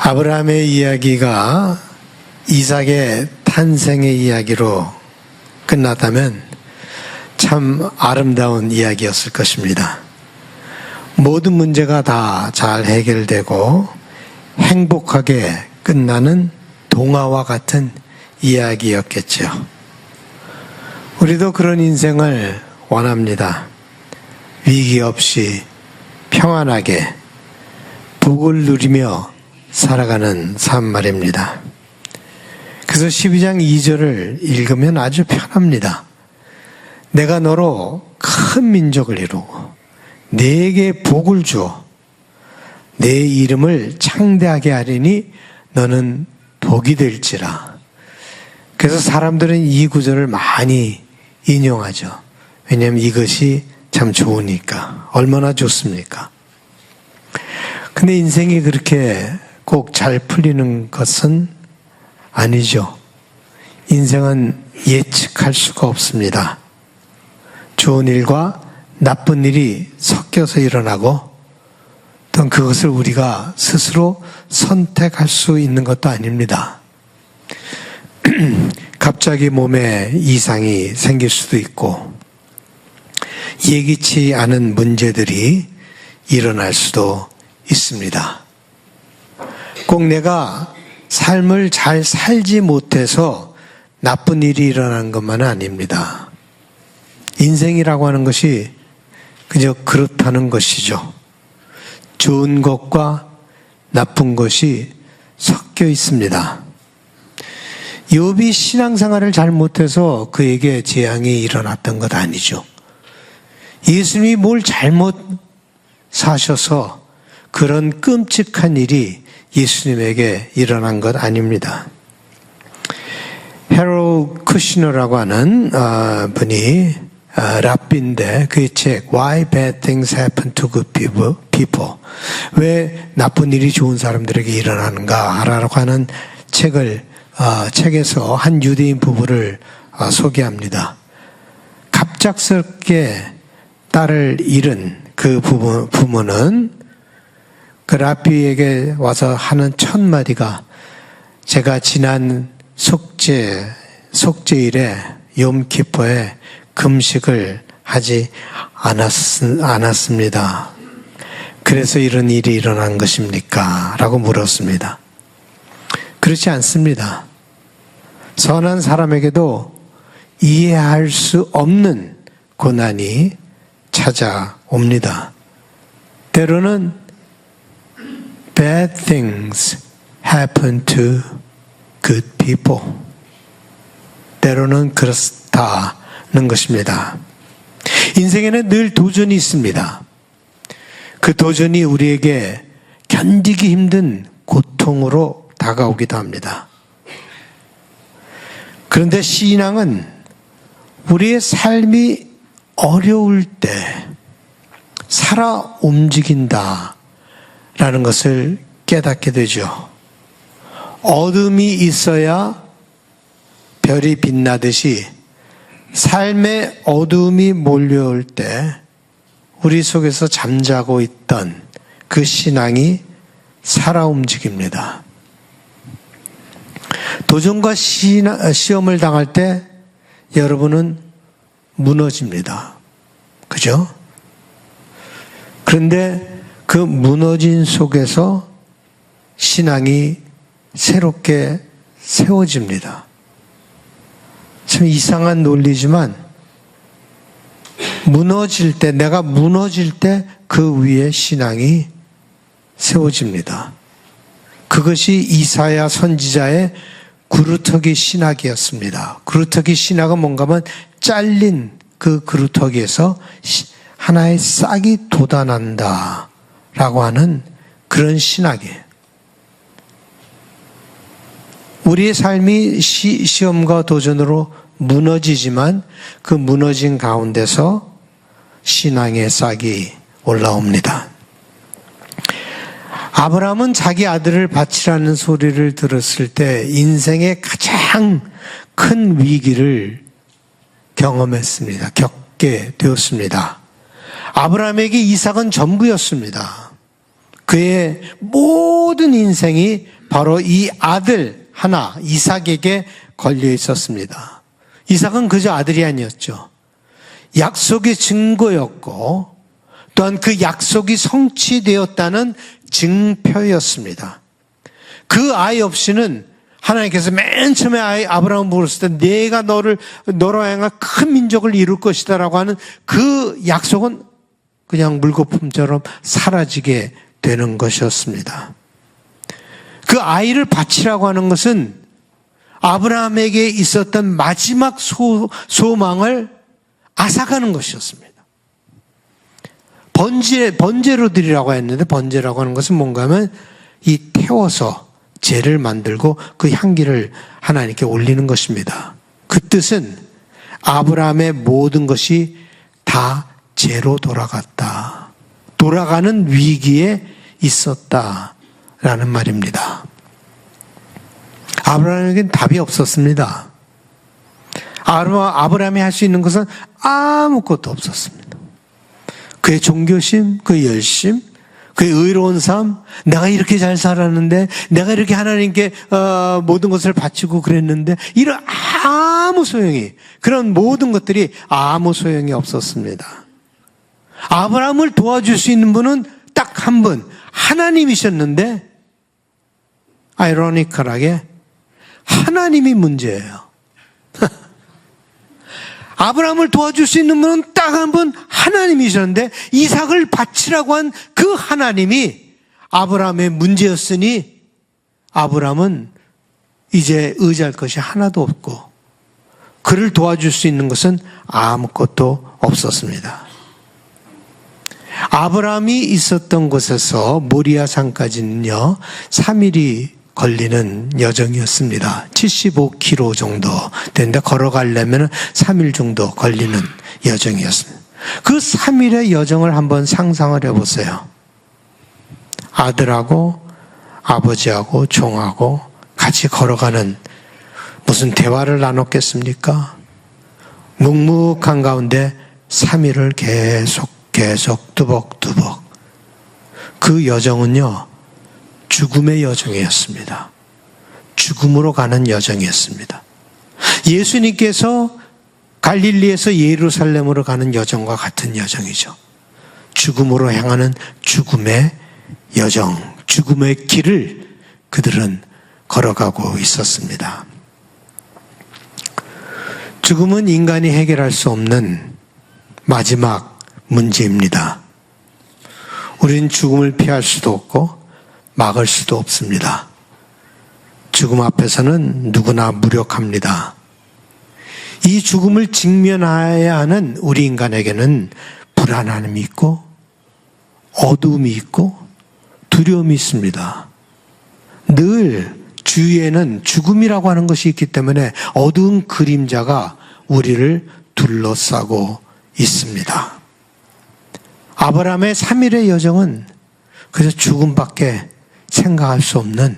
아브라함의 이야기가 이삭의 탄생의 이야기로 끝났다면 참 아름다운 이야기였을 것입니다. 모든 문제가 다 잘 해결되고 행복하게 끝나는 동화와 같은 이야기였겠죠. 우리도 그런 인생을 원합니다. 위기 없이 평안하게 복을 누리며 살아가는 삶 말입니다. 그래서 12장 2절을 읽으면 아주 편합니다. 내가 너로 큰 민족을 이루고 네게 복을 주어 내 이름을 창대하게 하리니 너는 복이 될지라. 그래서 사람들은 이 구절을 많이 인용하죠. 왜냐하면 이것이 참 좋으니까. 얼마나 좋습니까? 근데 인생이 그렇게 꼭 잘 풀리는 것은 아니죠. 인생은 예측할 수가 없습니다. 좋은 일과 나쁜 일이 섞여서 일어나고 또 그것을 우리가 스스로 선택할 수 있는 것도 아닙니다. 갑자기 몸에 이상이 생길 수도 있고 예기치 않은 문제들이 일어날 수도 있습니다. 꼭 내가 삶을 잘 살지 못해서 나쁜 일이 일어나는 것만은 아닙니다. 인생이라고 하는 것이 그저 그렇다는 것이죠. 좋은 것과 나쁜 것이 섞여 있습니다. 욥이 신앙생활을 잘 못해서 그에게 재앙이 일어났던 것 아니죠. 예수님이 뭘 잘못 사셔서 그런 끔찍한 일이 예수님에게 일어난 것 아닙니다. 헤롤드 쿠시너라고 하는 분이 랍비인데 그의 책 Why Bad Things Happen to Good People, 왜 나쁜 일이 좋은 사람들에게 일어나는가 라고 하는 책에서 한 유대인 부부를 소개합니다. 갑작스럽게 딸을 잃은 그 부모는 그 랍비에게 와서 하는 첫 마디가 제가 지난 속죄일에 욤키퍼에 금식을 하지 않았습니다. 그래서 이런 일이 일어난 것입니까? 라고 물었습니다. 그렇지 않습니다. 선한 사람에게도 이해할 수 없는 고난이 찾아옵니다. 때로는 bad things happen to good people. 때로는 그렇다는 것입니다. 인생에는 늘 도전이 있습니다. 그 도전이 우리에게 견디기 힘든 고통으로 다가오기도 합니다. 그런데 신앙은 우리의 삶이 어려울 때 살아 움직인다 라는 것을 깨닫게 되죠. 어둠이 있어야 별이 빛나듯이 삶의 어둠이 몰려올 때 우리 속에서 잠자고 있던 그 신앙이 살아 움직입니다. 도전과 시험을 당할 때 여러분은 무너집니다. 그죠? 그런데 그 무너진 속에서 신앙이 새롭게 세워집니다. 참 이상한 논리지만 내가 무너질 때 그 위에 신앙이 세워집니다. 그것이 이사야 선지자의 그루터기 신학이었습니다. 그루터기 신학은 뭔가 하면 잘린 그 그루터기에서 하나의 싹이 돋아난다 라고 하는 그런 신학이에요. 우리의 삶이 시험과 도전으로 무너지지만 그 무너진 가운데서 신앙의 싹이 올라옵니다. 아브라함은 자기 아들을 바치라는 소리를 들었을 때 인생의 가장 큰 위기를 경험했습니다. 겪게 되었습니다. 아브라함에게 이삭은 전부였습니다. 그의 모든 인생이 바로 이 아들 하나 이삭에게 걸려 있었습니다. 이삭은 그저 아들이 아니었죠. 약속의 증거였고 또한 그 약속이 성취되었다는 증표였습니다. 그 아이 없이는 하나님께서 맨 처음에 아브라함을 부르실 때 내가 너로 하여금 큰 민족을 이룰 것이다 라고 하는 그 약속은 그냥 물거품처럼 사라지게 되는 것이었습니다. 그 아이를 바치라고 하는 것은 아브라함에게 있었던 마지막 소망을 앗아가는 것이었습니다. 번제로 드리라고 했는데 번제라고 하는 것은 뭔가 하면 이 태워서 제를 만들고 그 향기를 하나님께 올리는 것입니다. 그 뜻은 아브라함의 모든 것이 다 제로 돌아갔다. 돌아가는 위기에 있었다라는 말입니다. 아브라함에게는 답이 없었습니다. 아브라함이 할 수 있는 것은 아무것도 없었습니다. 그의 종교심, 그의 열심, 그의 의로운 삶, 내가 이렇게 잘 살았는데, 내가 이렇게 하나님께 모든 것을 바치고 그랬는데, 이런 아무 소용이, 그런 모든 것들이 아무 소용이 없었습니다. 아브라함을 도와줄 수 있는 분은 딱 한 분, 하나님이셨는데, 아이러니컬하게 하나님이 문제예요. 아브라함을 도와줄 수 있는 분은 딱 한 분 하나님이셨는데 이삭을 바치라고 한 그 하나님이 아브라함의 문제였으니 아브라함은 이제 의지할 것이 하나도 없고 그를 도와줄 수 있는 것은 아무것도 없었습니다. 아브라함이 있었던 곳에서 모리아 산까지는요 3일이 걸리는 여정이었습니다. 75km 정도 되는데 걸어가려면 3일 정도 걸리는 여정이었습니다. 그 3일의 여정을 한번 상상을 해보세요. 아들하고 아버지하고 종하고 같이 걸어가는 무슨 대화를 나눴겠습니까? 묵묵한 가운데 3일을 계속 뚜벅뚜벅 그 여정은요 죽음의 여정이었습니다. 죽음으로 가는 여정이었습니다. 예수님께서 갈릴리에서 예루살렘으로 가는 여정과 같은 여정이죠. 죽음으로 향하는 죽음의 여정, 죽음의 길을 그들은 걸어가고 있었습니다. 죽음은 인간이 해결할 수 없는 마지막 문제입니다. 우리는 죽음을 피할 수도 없고 막을 수도 없습니다. 죽음 앞에서는 누구나 무력합니다. 이 죽음을 직면해야 하는 우리 인간에게는 불안함이 있고 어두움이 있고 두려움이 있습니다. 늘 주위에는 죽음이라고 하는 것이 있기 때문에 어두운 그림자가 우리를 둘러싸고 있습니다. 아브라함의 3일의 여정은 그래서 죽음밖에 생각할 수 없는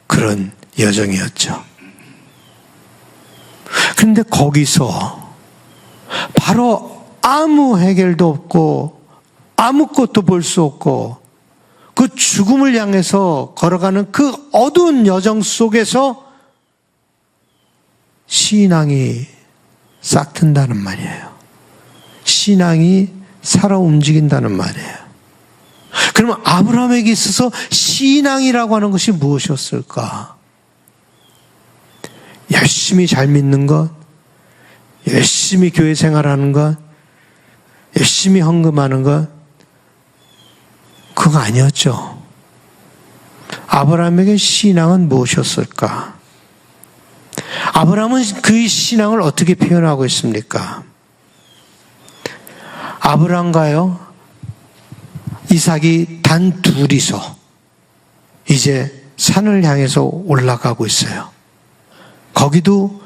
그런 여정이었죠. 그런데 거기서 바로 아무 해결도 없고 아무것도 볼 수 없고 그 죽음을 향해서 걸어가는 그 어두운 여정 속에서 신앙이 싹튼다는 말이에요. 신앙이 살아 움직인다는 말이에요. 그러면 아브라함에게 있어서 신앙이라고 하는 것이 무엇이었을까? 열심히 잘 믿는 것, 열심히 교회 생활하는 것, 열심히 헌금하는 것, 그거 아니었죠. 아브라함에게 신앙은 무엇이었을까? 아브라함은 그의 신앙을 어떻게 표현하고 있습니까? 아브라함과요 이삭이 단 둘이서 이제 산을 향해서 올라가고 있어요. 거기도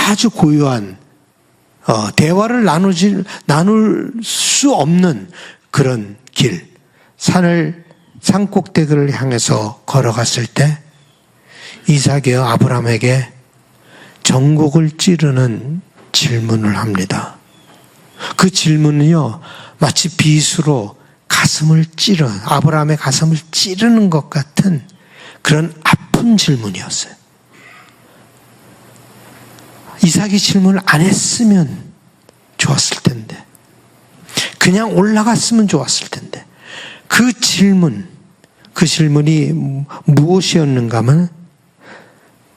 아주 고요한 대화를 나눌 수 없는 그런 길, 산 꼭대기를 향해서 걸어갔을 때 이삭이 아브라함에게 전곡을 찌르는 질문을 합니다. 그 질문은요 마치 빗으로 아브라함의 가슴을 찌르는 것 같은 그런 아픈 질문이었어요. 이삭이 질문을 안 했으면 좋았을 텐데, 그냥 올라갔으면 좋았을 텐데, 그 질문이 무엇이었는가 하면,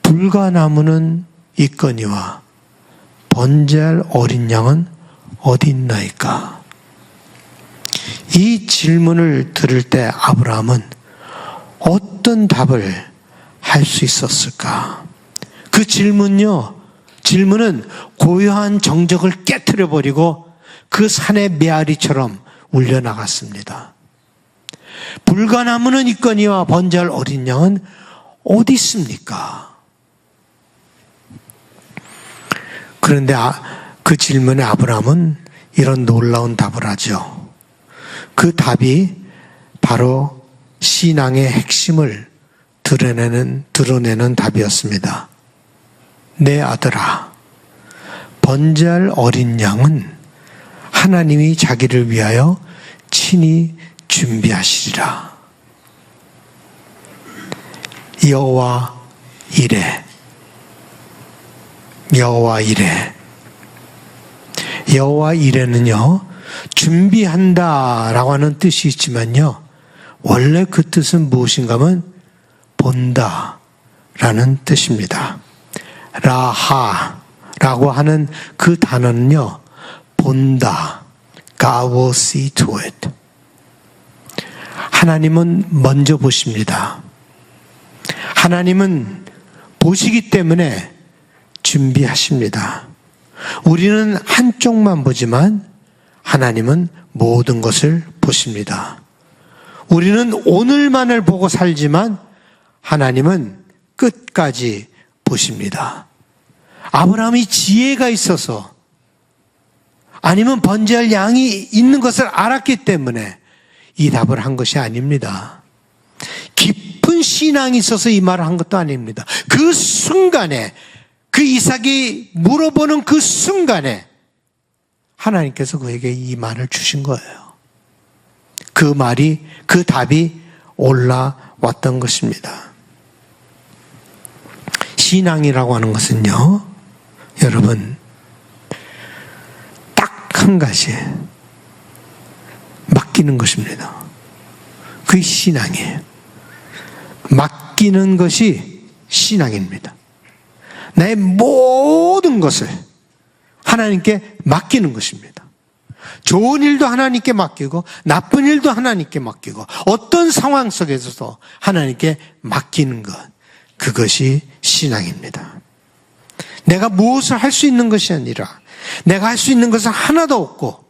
불가나무는 있거니와 번제할 어린 양은 어디 있나이까? 이 질문을 들을 때 아브라함은 어떤 답을 할 수 있었을까? 그 질문은 고요한 정적을 깨트려버리고 그 산의 메아리처럼 울려나갔습니다. 불가나무는 있거니와 번제할 어린 양은 어디 있습니까? 그런데 그 질문에 아브라함은 이런 놀라운 답을 하죠. 그 답이 바로 신앙의 핵심을 드러내는 답이었습니다. 내 아들아, 번제할 어린 양은 하나님이 자기를 위하여 친히 준비하시리라. 여호와 이레. 여호와 이레는요, 준비한다 라고 하는 뜻이 있지만요, 원래 그 뜻은 무엇인가 하면 본다 라는 뜻입니다. 라하라고 하는 그 단어는요, 본다. God will see to it. 하나님은 먼저 보십니다. 하나님은 보시기 때문에 준비하십니다. 우리는 한쪽만 보지만 하나님은 모든 것을 보십니다. 우리는 오늘만을 보고 살지만 하나님은 끝까지 보십니다. 아브라함이 지혜가 있어서, 아니면 번제할 양이 있는 것을 알았기 때문에 이 답을 한 것이 아닙니다. 깊은 신앙이 있어서 이 말을 한 것도 아닙니다. 그 순간에, 그 이삭이 물어보는 그 순간에 하나님께서 그에게 이 말을 주신 거예요. 그 답이 올라왔던 것입니다. 신앙이라고 하는 것은요, 여러분, 딱 한 가지, 맡기는 것입니다. 그게 신앙이에요. 맡기는 것이 신앙입니다. 나의 모든 것을 하나님께 맡기는 것입니다. 좋은 일도 하나님께 맡기고 나쁜 일도 하나님께 맡기고 어떤 상황 속에서도 하나님께 맡기는 것, 그것이 신앙입니다. 내가 무엇을 할 수 있는 것이 아니라 내가 할 수 있는 것은 하나도 없고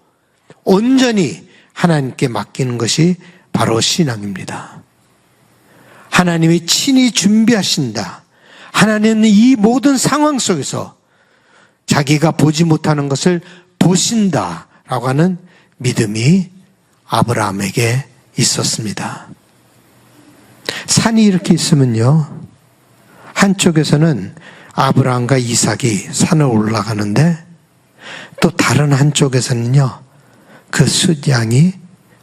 온전히 하나님께 맡기는 것이 바로 신앙입니다. 하나님이 친히 준비하신다. 하나님은 이 모든 상황 속에서 자기가 보지 못하는 것을 보신다라고 하는 믿음이 아브라함에게 있었습니다. 산이 이렇게 있으면요, 한쪽에서는 아브라함과 이삭이 산을 올라가는데 또 다른 한쪽에서는요, 그 숫양이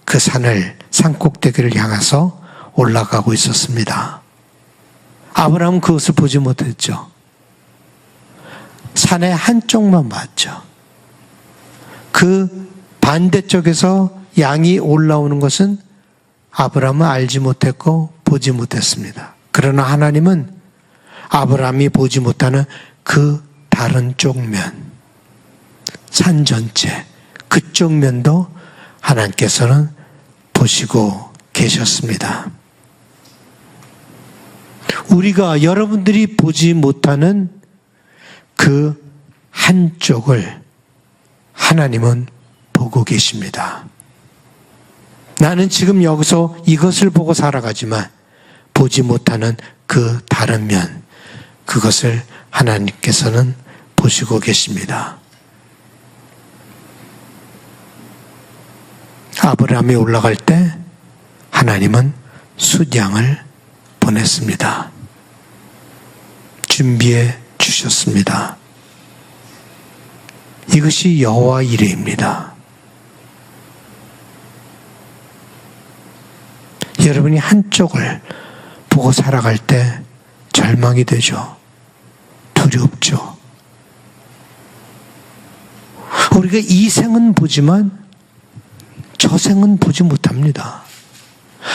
그 산 꼭대기를 향해서 올라가고 있었습니다. 아브라함은 그것을 보지 못했죠. 산의 한쪽만 봤죠. 그 반대쪽에서 양이 올라오는 것은 아브라함은 알지 못했고 보지 못했습니다. 그러나 하나님은 아브라함이 보지 못하는 그 다른 쪽면, 산 전체, 그쪽 면도 하나님께서는 보시고 계셨습니다. 우리가, 여러분들이 보지 못하는 그 한쪽을 하나님은 보고 계십니다. 나는 지금 여기서 이것을 보고 살아가지만 보지 못하는 그 다른 면, 그것을 하나님께서는 보시고 계십니다. 아브라함이 올라갈 때 하나님은 숫양을 보냈습니다. 준비해 주셨습니다. 이것이 여호와 이레입니다. 여러분이 한쪽을 보고 살아갈 때 절망이 되죠. 두렵죠. 우리가 이 생은 보지만 저 생은 보지 못합니다.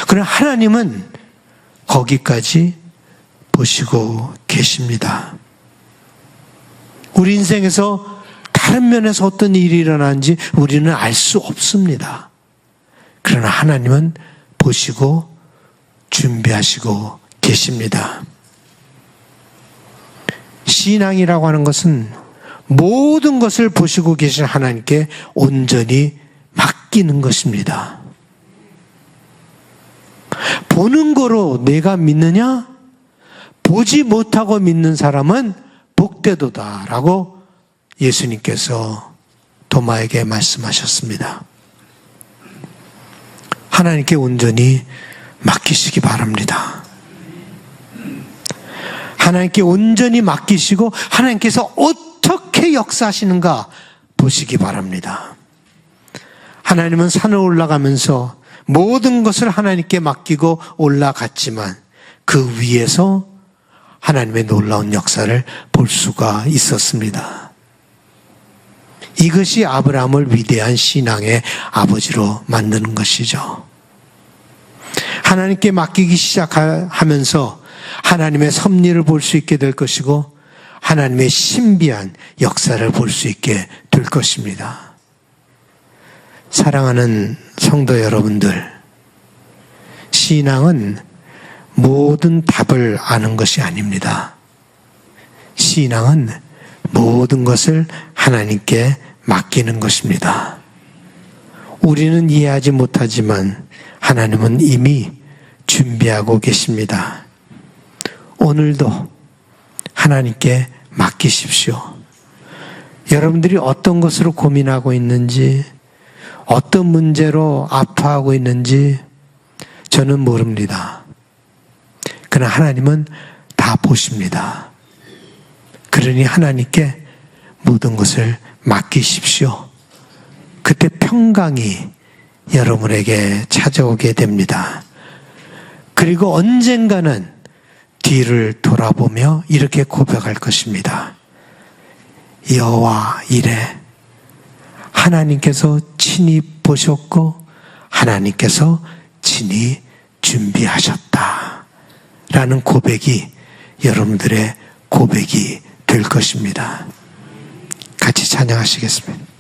그러나 하나님은 거기까지 보시고 계십니다. 우리 인생에서 다른 면에서 어떤 일이 일어나는지 우리는 알 수 없습니다. 그러나 하나님은 보시고 준비하시고 계십니다. 신앙이라고 하는 것은 모든 것을 보시고 계신 하나님께 온전히 맡기는 것입니다. 보는 거로 내가 믿느냐? 보지 못하고 믿는 사람은 복되도다라고 예수님께서 도마에게 말씀하셨습니다. 하나님께 온전히 맡기시기 바랍니다. 하나님께 온전히 맡기시고 하나님께서 어떻게 역사하시는가 보시기 바랍니다. 하나님은 산을 올라가면서 모든 것을 하나님께 맡기고 올라갔지만 그 위에서 하나님의 놀라운 역사를 볼 수가 있었습니다. 이것이 아브라함을 위대한 신앙의 아버지로 만드는 것이죠. 하나님께 맡기기 시작하면서 하나님의 섭리를 볼 수 있게 될 것이고 하나님의 신비한 역사를 볼 수 있게 될 것입니다. 사랑하는 성도 여러분들, 신앙은 모든 답을 아는 것이 아닙니다. 신앙은 모든 것을 하나님께 맡기는 것입니다. 우리는 이해하지 못하지만 하나님은 이미 준비하고 계십니다. 오늘도 하나님께 맡기십시오. 여러분들이 어떤 것으로 고민하고 있는지, 어떤 문제로 아파하고 있는지 저는 모릅니다. 그러나 하나님은 다 보십니다. 그러니 하나님께 모든 것을 맡기십시오. 그때 평강이 여러분에게 찾아오게 됩니다. 그리고 언젠가는 뒤를 돌아보며 이렇게 고백할 것입니다. 여호와 이래 하나님께서 친히 보셨고 하나님께서 친히 준비하셨다 라는 고백이 여러분들의 고백이 될 것입니다. 같이 찬양하시겠습니다.